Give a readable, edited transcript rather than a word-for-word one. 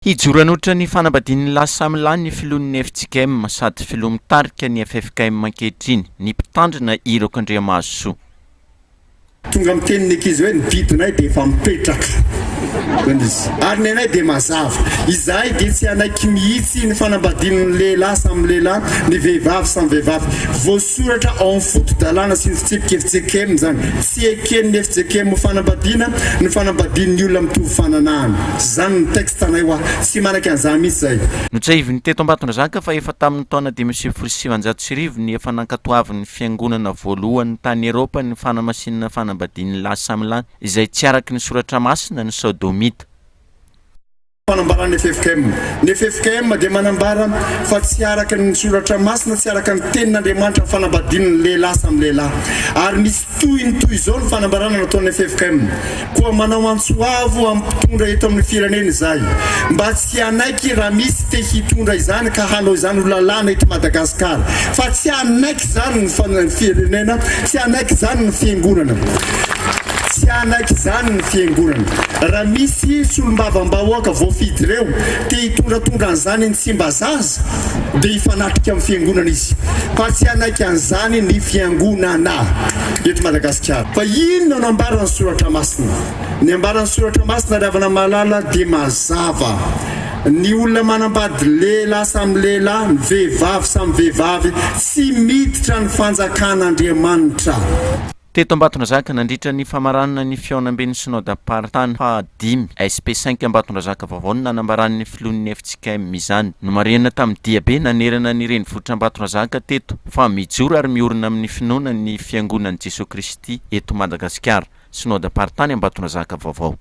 Hijoranotra ny fanambadian'ny lasa amilany ny filon'ny FJKM sady filoha mitarika ny FFKM ankehitriny ny mpitandrina Iroko Andriamasoa. Tonga amin'ny tenin'ny ankizy hoe ny bidonay dia efa mipetraka. Ary ny anay dia mazava. Izahay dia tsy anaiky mihitsy ny fanambadian'ny lehilahy samy lehilahy, ny vehivavy samy vehivavy. Voasoratra ao amin'ny foto-dalàna sy ny fitsipika FJKM zany. Tsy eken'ny FJKM fanambadiana, ny fanambadian'ny olona mitovy fananahana. Zany ny texte anay hoa tsy manaiky an'izany mihitsy zay. Notsahiviny teto Ambatondrazaka fa efa tamin'ny taona 2007 ny efa nankatoavin'ny fiangonana voalohany tany Eropa ny fanamasinana fanambadian'ny lasa amilany izay tsy araky ny soratra masina ny sodomita. Fanambaran'ny FFKM. Ny FFKM dia manambara fa tsy araka ny soratra masina, tsy araka ny tenin'Andriamanitra ny fanambadian'ny lehilahy samy lehilahy. Ary misy toy izao ny fanambarana nataon'ny FFKM. Koa manao antsoavo ampitondra eto amin'ny firenena izay. Mba tsy anaiky raha misy te hitondra izany ka hanao izany ho lalàna eto Madagasikara. Fa tsy anaiky izany ny firenena, tsy anaiky izany ny fiangonana. Tsy anaiky izany ny fiangonana. Raha misy solombavam-bahoaka voafidy ireo te hitondratondra an'izany ny tsy mba zaza dia hifanatrika amin'ny fiangonana izy. Fa tsy anaiky an'izany ny fiangonana eto Madagasikara. Fa inona no ambaran'ny soratra masina? Ny ambaran'ny soratra masina ravana malala dia mazava. Ny olona manambady lehilahy samy lehilahy, ny vehivavy samy vehivavy tsy miditra ny fanjakan'Andriamanitra. Teto Ambatondrazaka nandritra ny famaranana ny fiaonam-ben'ny synode apartany fa 5 SP5 Ambatondrazaka vaovao no nanambaran'ny filohan'ny FJKM izany. No marihana tamin'ny diabe nanerana ny renivohitra Ambatondrazaka teto fa mijoro ary miorina amin'ny finoana ny fiangonan'i Jesosy Kristy eto Madagasikara. Synode apartany Ambatondrazaka vaovao.